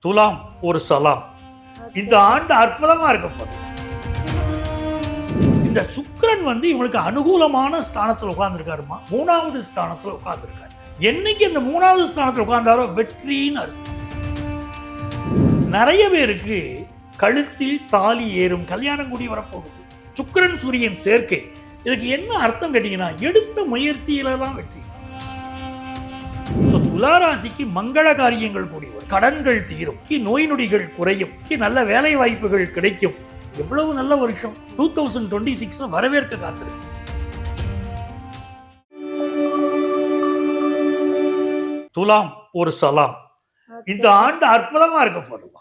துலாம் ஒரு சலாம். இந்த ஆண்டு அற்புதமா இருக்க போகுது. இந்த சுக்கிரன் இவங்களுக்கு அனுகூலமான ஸ்தானத்தில் உட்கார்ந்துருக்காருமா. 3வது ஸ்தானத்தில் உட்கார்ந்துருக்காரு. என்னைக்கு இந்த 3வது ஸ்தானத்தில் உட்கார்ந்தாரோ வெற்றின்னு அர்த்தம். நிறைய பேருக்கு கழுத்தில் தாலி ஏறும், கல்யாணம் கூடி வரப்போகுது. சுக்கிரன் சூரியன் சேர்க்கை. இதுக்கு என்ன அர்த்தம் கேட்டீங்கன்னா, எடுத்த முயற்சியில தான் வெற்றி. துளாராசிக்கு மங்கள காரியங்கள் கூடி வரும், கடன்கள் தீரும், நோய் நொடிகள் குறையும், நல்ல வேலை வாய்ப்புகள் கிடைக்கும். எவ்வளவு நல்ல வருஷம் 2026 வரவேற்க காத்திருக்கு. துலாம் ஒரு சலாம். இந்த ஆண்டு அற்புதமா இருக்க போதுமா.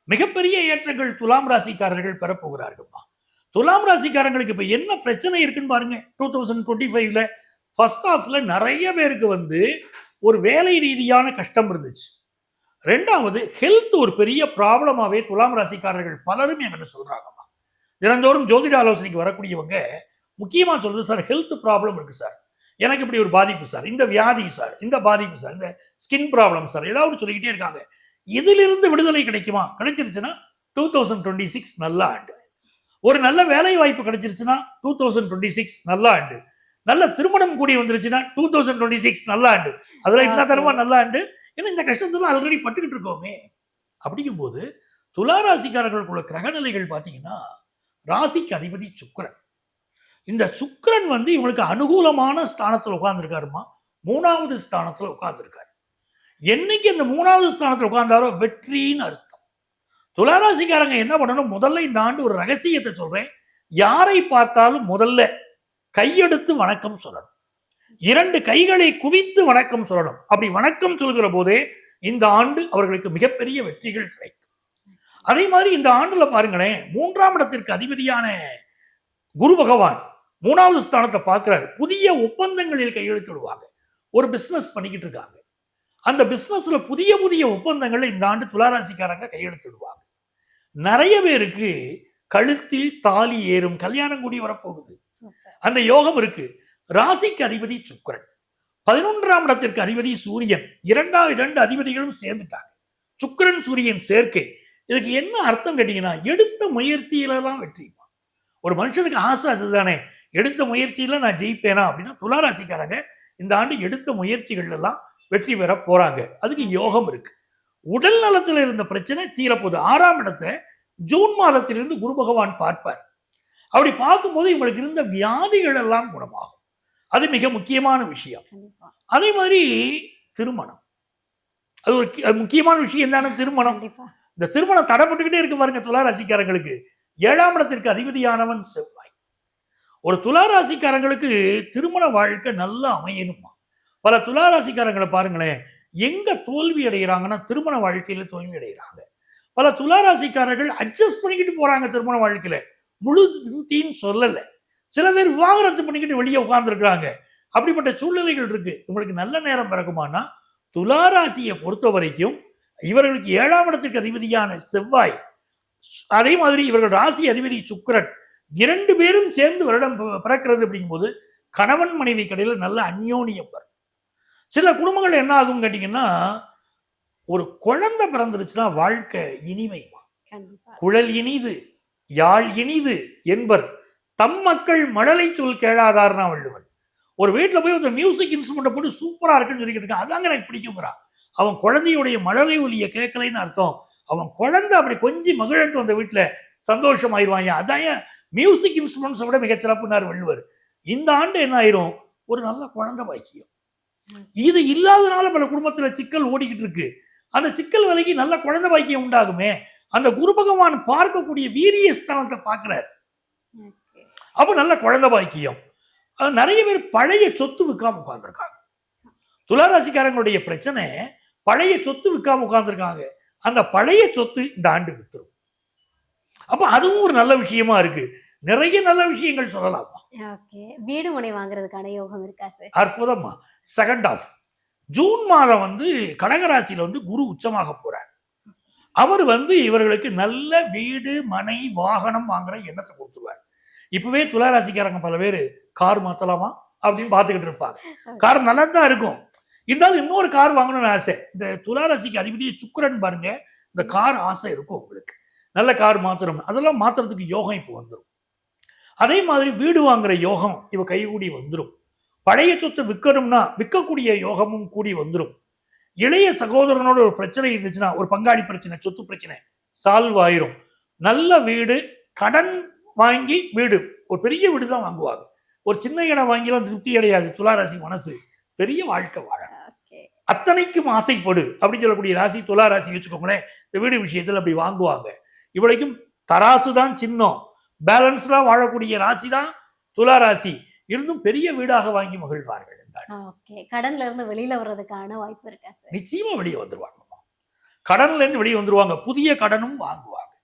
மிகப்பெரிய ஏற்றங்கள் துலாம் ராசிக்காரர்கள் பெறப்போகிறார்கள்மா. துலாம் ராசிக்காரங்களுக்கு இப்ப என்ன பிரச்சனை இருக்குன்னு பாருங்க. 2025ல ஃபர்ஸ்ட் ஹாஃப்ல நிறைய பேருக்கு ஒரு வேலை ரீதியான கஷ்டம் இருந்துச்சு. ரெண்டாவது ஹெல்த் ஒரு பெரிய ப்ராப்ளமாவே துலாம் ராசிக்காரர்கள் பலரும் என்கிட்ட சொல்றாங்கம்மா. தினந்தோறும் ஜோதிட ஆலோசனைக்கு வரக்கூடியவங்க முக்கியமா சொல்றது, சார் ஹெல்த் ப்ராப்ளம் இருக்கு சார், எனக்கு இப்படி ஒரு பாதிப்பு சார், இந்த வியாதி சார், இந்த பாதிப்பு சார், இந்த ஸ்கின் ப்ராப்ளம் சார், ஏதாவது சொல்லிக்கிட்டே இருக்காங்க. இதிலிருந்து விடுதலை கிடைக்குமா? கிடைச்சிருச்சுன்னா 2026 நல்ல ஆண்டு. ஒரு நல்ல வேலை வாய்ப்பு கிடைச்சிருச்சுன்னா 2026 நல்ல ஆண்டு. நல்ல திருமணம் கூடி வந்துருச்சுன்னா 2026 நல்ல ஆண்டு. அதுல என்ன தரமா நல்ல ஆண்டு. ஏன்னா இந்த கஷ்டத்துல ஆல்ரெடி பட்டுக்கிட்டு இருக்கோமே. அப்படிங்கும் போது துளாராசிக்காரர்களுக்குள்ள கிரகநிலைகள் பாத்தீங்கன்னா, ராசிக்கு அதிபதி சுக்கிரன். இந்த சுக்கிரன் இவங்களுக்கு அனுகூலமான ஸ்தானத்தில் உட்கார்ந்துருக்காருமா. 3வது ஸ்தானத்தில் உட்கார்ந்துருக்காரு. என்னைக்கு இந்த 3வது ஸ்தானத்தில் உட்கார்ந்தாரோ வெற்றின்னு அர்த்தம். துளாராசிக்காரங்க என்ன பண்ணணும், முதல்ல இந்த ஆண்டு ஒரு ரகசியத்தை சொல்றேன். யாரை பார்த்தாலும் முதல்ல கையெடுத்து வணக்கம் சொல்லணும். 2 கைகளை குவித்து வணக்கம் சொல்லணும். அப்படி வணக்கம் சொல்கிற போதே இந்த ஆண்டு அவர்களுக்கு மிகப்பெரிய வெற்றிகள் கிடைக்கும். அதே மாதிரி இந்த ஆண்டுல பாருங்களேன், 3ஆம் இடத்திற்கு அதிபதியான குரு பகவான் 3வது ஸ்தானத்தை பார்க்கிறார். புதிய ஒப்பந்தங்களில் கையெழுத்து விடுவாங்க. ஒரு பிசினஸ் பண்ணிக்கிட்டு இருக்காங்க, அந்த பிசினஸ்ல புதிய புதிய ஒப்பந்தங்களை இந்த ஆண்டு துளாராசிக்காரங்க கையெழுத்து விடுவாங்க. நிறைய பேருக்கு கழுத்தில் தாலி ஏறும், கல்யாணம் கூடி வரப்போகுது. அந்த யோகம் இருக்கு. ராசிக்கு அதிபதி சுக்கிரன், 11ஆம் இடத்திற்கு அதிபதி சூரியன், 2 அதிபதிகளும் சேர்ந்துட்டாங்க. சுக்கிரன் சூரியன் சேர்க்கை. இதுக்கு என்ன அர்த்தம் கேட்டீங்கன்னா, எடுத்த முயற்சியில தான் வெற்றி. ஒரு மனுஷனுக்கு ஆசை அதுதானே, எடுத்த முயற்சியில நான் ஜெயிப்பேனா அப்படின்னா, துளாராசிக்காரங்க இந்த ஆண்டு எடுத்த முயற்சிகள் எல்லாம் வெற்றி பெற போறாங்க. அதுக்கு யோகம் இருக்கு. உடல் நலத்தில் இருந்த பிரச்சனை தீரப்போகுது. 6ஆம் இடத்தை ஜூன் மாதத்திலிருந்து குரு பகவான் பார்ப்பார். அப்படி பார்க்கும்போது இவங்களுக்கு இருந்த வியாதிகள் எல்லாம் குணமாகும். அது மிக முக்கியமான விஷயம். அதே மாதிரி திருமணம், அது ஒரு முக்கியமான விஷயம் தானே திருமணம். இந்த திருமணம் தடைப்பட்டுக்கிட்டே இருக்கு பாருங்க துளாராசிக்காரங்களுக்கு. 7ஆம் இடத்திற்கு அதிபதியானவன் செவ்வாய். ஒரு துளாராசிக்காரங்களுக்கு திருமண வாழ்க்கை நல்லா அமையணுமா. பல துளாராசிக்காரங்களை பாருங்களேன், எங்க தோல்வி அடைகிறாங்கன்னா திருமண வாழ்க்கையில தோல்வி அடைகிறாங்க. பல துளாராசிக்காரர்கள் அட்ஜஸ்ட் பண்ணிக்கிட்டு போறாங்க திருமண வாழ்க்கையில, முழு திருப்தின்னு சொல்லல. சில பேர் விவாகரத்து பண்ணிக்கிட்டு வெளியே உட்கார்ந்துருக்காங்க. அப்படிப்பட்ட சூழ்நிலைகள் இருக்கு. உங்களுக்கு நல்ல நேரம் பிறக்குமானா, துளாராசியை பொறுத்த வரைக்கும் இவர்களுக்கு 7ஆம் இடத்திற்கு அதிபதியான செவ்வாய், அதே மாதிரி இவர்கள் ராசி அதிபதி சுக்கிரன், 2 பேரும் சேர்ந்து வருடம் பிறக்கிறது. அப்படிங்கும்போது கணவன் மனைவி கடையில நல்ல அந்யோன்யம் வரும். சில குடும்பங்கள் என்ன ஆகும் கேட்டீங்கன்னா, ஒரு குழந்தை பிறந்துருச்சுன்னா வாழ்க்கை இனிமைமா. குழல் இனிது யாழ் இனிது என்பர் தம் மக்கள் மழலை சொல் கேளாதார்னா வள்ளுவர். ஒரு வீட்டில் போய் ஒரு மியூசிக் இன்ஸ்ட்ருமெண்ட்டை போட்டு சூப்பரா இருக்குன்னு சொல்லிக்கிட்டு இருக்கான், அதாங்க எனக்கு பிடிக்குங்கிறான். அவன் குழந்தையுடைய மழலை ஒலிய கேட்கலைன்னு அர்த்தம். அவன் குழந்தை அப்படி கொஞ்சம் மகிழட்டு வந்த வீட்டுல சந்தோஷமாயிருவாங்க. அதான் மியூசிக் இன்ஸ்ட்ருமெண்ட்ஸை விட மிகச்சிறப்புனார் வள்ளுவர். இந்த ஆண்டு என்ன ஆயிரும், ஒரு நல்ல குழந்தை பாக்கியம். இது இல்லாதனால பல குடும்பத்துல சிக்கல் ஓடிக்கிட்டு இருக்கு. அந்த சிக்கல் விலகி நல்ல குழந்தை பாக்கியம் உண்டாகுமே. அந்த குரு பகவான் பார்க்கக்கூடிய வீரிய ஸ்தானத்தை பார்க்கிறார். அப்ப நல்ல குழந்தை பாக்கியம். நிறைய பேர் பழைய சொத்து விற்காம உட்கார்ந்துருக்காங்க. துளாராசிக்காரங்களுடைய பிரச்சனை, பழைய சொத்து விற்காம உட்கார்ந்துருக்காங்க. அந்த பழைய சொத்து இந்த ஆண்டு வித்துரும். அப்ப அதுவும் ஒரு நல்ல விஷயமா இருக்கு. நிறைய நல்ல விஷயங்கள் சொல்லலாம். வீடு மனை வாங்குறதுக்கான யோகம் இருக்கா சார்? அற்புதமா. செகண்ட் ஆஃப் ஜூன் மாதம் கடகராசியில குரு உச்சமாக போறார். அவர் இவர்களுக்கு நல்ல வீடு மனை வாகனம் வாங்குற எண்ணத்தை கொடுத்துருவார். இப்பவே துளாராசிக்காரங்க பல பேர் கார் மாத்தலாமா அப்படின்னு பார்த்துக்கிட்டு இருப்பாங்க. கார் நல்லா தான் இருக்கும், இருந்தாலும் இன்னொரு கார் வாங்கணும்னு ஆசை. இந்த துளாராசிக்கு அதிபதி சுக்கிரன் பாருங்க, இந்த கார் ஆசை இருக்கும் உங்களுக்கு, நல்ல கார் மாத்திரம், அதெல்லாம் மாத்துறதுக்கு யோகம் இப்போ வந்துடும். அதே மாதிரி வீடு வாங்குற யோகம் இவ கைகூடி வந்துடும். பழைய சொத்தை விற்கணும்னா விற்கக்கூடிய யோகமும் கூடி வந்துடும். இளைய சகோதரனோட ஒரு பிரச்சனை இருந்துச்சுன்னா, ஒரு பங்காளி பிரச்சனை, சொத்து பிரச்சனை சால்வ் ஆயிரும். நல்ல வீடு, கடன் வாங்கி வீடு, ஒரு பெரிய வீடு தான் வாங்குவாங்க. ஒரு சின்ன இடம் வாங்கிலாம் திருப்தி அடையாது துளாராசி மனசு. பெரிய வாழ்க்கை வாழ அத்தனைக்கும் ஆசைப்படு அப்படின்னு சொல்லக்கூடிய ராசி துளாராசி வச்சுக்கோங்களேன். இந்த வீடு விஷயத்தில் அப்படி வாங்குவாங்க. இவளைக்கும் தராசு தான் சின்னம், பேலன்ஸ்டா வாழக்கூடிய ராசி தான் துளாராசி. இருந்தும் பெரிய வீடாக வாங்கி மகிழ்வார்கள். கடன்ல இருந்து வெளியில வர்றதுக்கான வாய்ப்பு இருக்கா சார்? நிச்சயமா வெளியே வந்துருவாங்க. கடன்ல இருந்து வெளியே வந்துருவாங்க. புதிய கடனும் வாங்குவாங்க.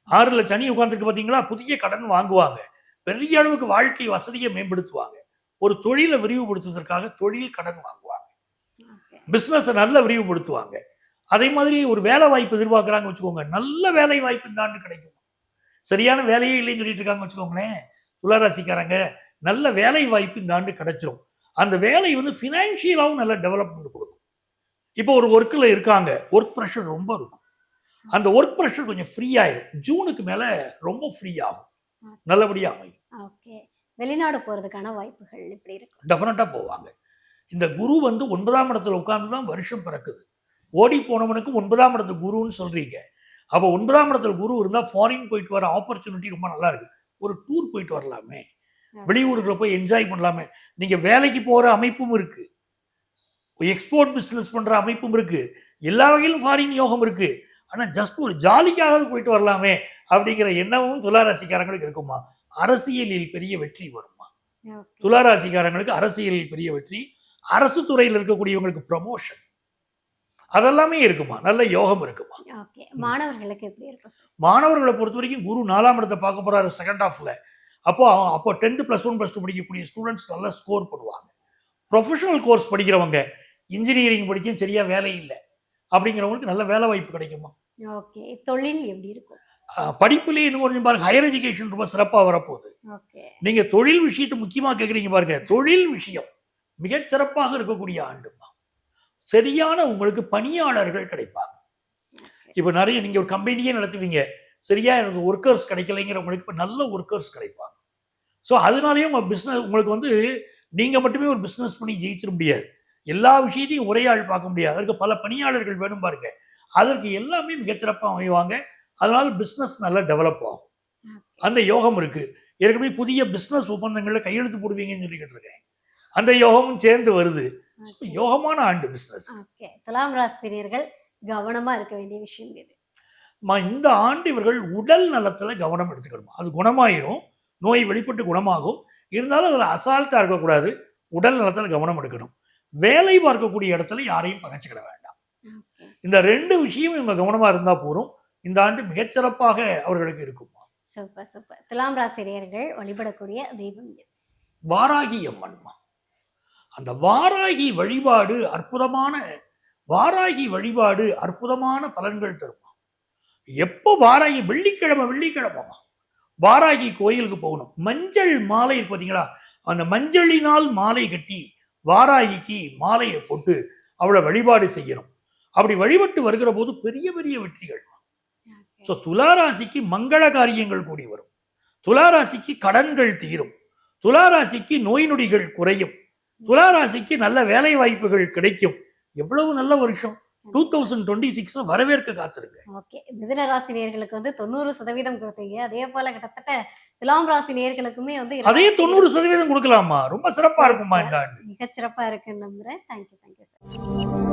6ல சனி உட்கார்ந்துருக்கு பாத்தீங்களா, புதிய கடன் வாங்குவாங்க. பெரிய அளவுக்கு வாழ்க்கை வசதியை மேம்படுத்துவாங்க. ஒரு தொழிலை விரிவுபடுத்துவதற்காக தொழில் கடன் வாங்குவாங்க. பிசினஸ் நல்ல விரிவுபடுத்துவாங்க. அதே மாதிரி ஒரு வேலை வாய்ப்பு எதிர்பார்க்கறாங்க வச்சுக்கோங்க, நல்ல வேலை வாய்ப்பு இந்த ஆண்டு கிடைக்கும். சரியான வேலையே இல்லைன்னு சொல்லிட்டு இருக்காங்க வச்சுக்கோங்களேன், துளாராசிக்காரங்க நல்ல வேலை வாய்ப்பு இந்த ஆண்டு கிடைச்சிரும். அந்த வேலை வந்து ஃபினான்ஷியலாகவும் நல்ல டெவலப்மெண்ட் கொடுக்கும். இப்போ ஒரு ஒர்க்கில் இருக்காங்க, ஒர்க் ப்ரெஷர் ரொம்ப இருக்கும். அந்த ஒர்க் ப்ரெஷர் கொஞ்சம் ஃப்ரீ ஆயிடும். ஜூனுக்கு மேல ரொம்ப ஃப்ரீ ஆகும், நல்லபடியா அமையும். ஓகே, வெளிநாடு போறதுக்கான வாய்ப்புகள் இப்படி இருக்கு? டெஃபினட்டா போவாங்க. இந்த குரு வந்து 9ஆம் இடத்துல உட்கார்ந்து தான் வருஷம் பிறக்குது. ஓடி போனவனுக்கு 9ஆம் இடத்து குருன்னு சொல்றீங்க. அப்போ 9ஆம் இடத்துல குரு இருந்தா ஃபாரின் போயிட்டு வர ஆப்பர்ச்சுனிட்டி ரொம்ப நல்லா இருக்கு. ஒரு டூர் போயிட்டு வரலாமே, வெளியூர்களை போய் என்ஜாய் பண்ணலாமே. நீங்க வேலைக்கு போற அமைப்பும் இருக்கு, எக்ஸ்போர்ட் பிசினஸ் பண்ற அமைப்பும் இருக்கு, எல்லா வகையிலும் ஃபாரின் யோகம் இருக்கு. ஆனா ஜஸ்ட் ஒரு ஜாலிக்காக போயிட்டு வரலாமே அப்படிங்கிற எண்ணமும் துளாராசிக்காரங்களுக்கு இருக்குமா. அரசியலில் பெரிய வெற்றி வருமா. துளாராசிக்காரங்களுக்கு அரசியலில் பெரிய வெற்றி, அரசு துறையில் இருக்கக்கூடியவங்களுக்கு ப்ரமோஷன், அதெல்லாமே இருக்குமா. நல்ல யோகம் இருக்குமா. மாணவர்களுக்கு எப்படி இருக்கும்? மாணவர்களை பொறுத்த வரைக்கும் குரு 4ஆம் இடத்தை பார்க்க போறாரு செகண்ட் ஹாஃப்ல. அப்போ 10th +1 +2 படிக்கக்கூடிய ஸ்டூடெண்ட்ஸ் நல்லா ஸ்கோர் பண்ணுவாங்க. ப்ரொஃபஷனல் கோர்ஸ் படிக்கிறவங்க, இன்ஜினியரிங் படிச்சும் சரியா வேலை இல்லை அப்படிங்கிறவங்களுக்கு நல்ல வேலை வாய்ப்பு கிடைக்குமா. ஓகே, தொழில் எப்படி இருக்கும்? படிப்புலேயே இன்னும் கொஞ்சம் பாருங்க, ஹையர் எஜுகேஷன் ரொம்ப சிறப்பாக வரப்போகுது. நீங்க தொழில் விஷயத்தை முக்கியமா கேட்குறீங்க பாருங்க, தொழில் விஷயம் மிகச்சிறப்பாக இருக்கக்கூடிய ஆண்டுமா. சரியான உங்களுக்கு பணியாளர்கள் கிடைப்பாங்க. இப்போ நிறைய நீங்க ஒரு கம்பெனியே நடத்துவீங்க, சரியா எனக்கு ஒர்க்கர்ஸ் கிடைக்கலைங்கிறவங்களுக்கு இப்போ நல்ல ஒர்க்கர்ஸ் கிடைப்பாங்க. ஸோ அதனாலேயே உங்க பிஸ்னஸ் உங்களுக்கு வந்து நீங்க மட்டுமே ஒரு பிஸ்னஸ் பண்ணி ஜெயிச்சிட முடியாது. எல்லா விஷயத்தையும் ஒரே ஆள் பார்க்க முடியாது. அதற்கு பல பணியாளர்கள் வேணும் பாருங்க. அதற்கு எல்லாமே மிகச்சிறப்பாக அமைவாங்க. அதனால பிஸ்னஸ் நல்லா டெவலப் ஆகும். அந்த யோகம் இருக்கு. ஏற்கனவே புதிய பிஸ்னஸ் ஒப்பந்தங்களை கையெழுத்து போடுவீங்கன்னு சொல்லிக்கிட்டு இருக்கேன். அந்த யோகமும் சேர்ந்து வருது. யோகமான ஆண்டு பிஸ்னஸ். துலாம் ராசினியர்கள் கவனமா இருக்க வேண்டிய விஷயம் எது? இந்த ஆண்டு இவர்கள் உடல் நலத்துல கவனம் எடுத்துக்கணும். அது குணமாயிரும், நோய் வெளிப்பட்டு குணமாகும். இருந்தாலும் அதில் அசால்ட்டா இருக்கக்கூடாது. உடல் நலத்துல கவனம் எடுக்கணும். வேலை பார்க்கக்கூடிய இடத்துல யாரையும் பகைச்சிக்கிட வேண்டாம். இந்த 2 விஷயம் இவங்க கவனமா இருந்தா போறோம். இந்த ஆண்டு மிகச்சிறப்பாக அவர்களுக்கு இருக்கும். Super super. துலாம் ராசினியர்கள் வழிபடக்கூடிய தெய்வம் எது? வாராகி அம்மன்மா. அந்த வாராகி வழிபாடு அற்புதமான பலன்கள் தருமா. எப்போ வாராகி வெள்ளிக்கிழமை வாராகி கோயிலுக்கு போகணும். மஞ்சள் மாலை பார்த்தீங்களா, அந்த மஞ்சளினால் மாலை கட்டி வாராகிக்கு மாலையை போட்டு அவளை வழிபாடு செய்யணும். அப்படி வழிபட்டு வருகிற போது பெரிய பெரிய வெற்றிகள். ஸோ துளாராசிக்கு மங்கள காரியங்கள் கூடி வரும். துளாராசிக்கு கடன்கள் தீரும். துளாராசிக்கு நோய் நொடிகள் குறையும். துளாராசிக்கு நல்ல வேலை வாய்ப்புகள் கிடைக்கும். எவ்வளவு நல்ல வருஷம் 2026 வரவேற்க காத்திருங்க. ஓகே, மிதுன ராசி நேயர்களுக்கு வந்து 90% கொடுத்தீங்க. அதே போல கிட்டத்தட்ட துலாம் ராசி நேயர்களுக்குமே வந்து அதே 90% கொடுக்கலாமா. ரொம்ப சிறப்பா இருக்குமா இந்த ஆண்டு. மிகச்சிறப்பா இருக்குன்னு நம்புறேன். Thank you sir.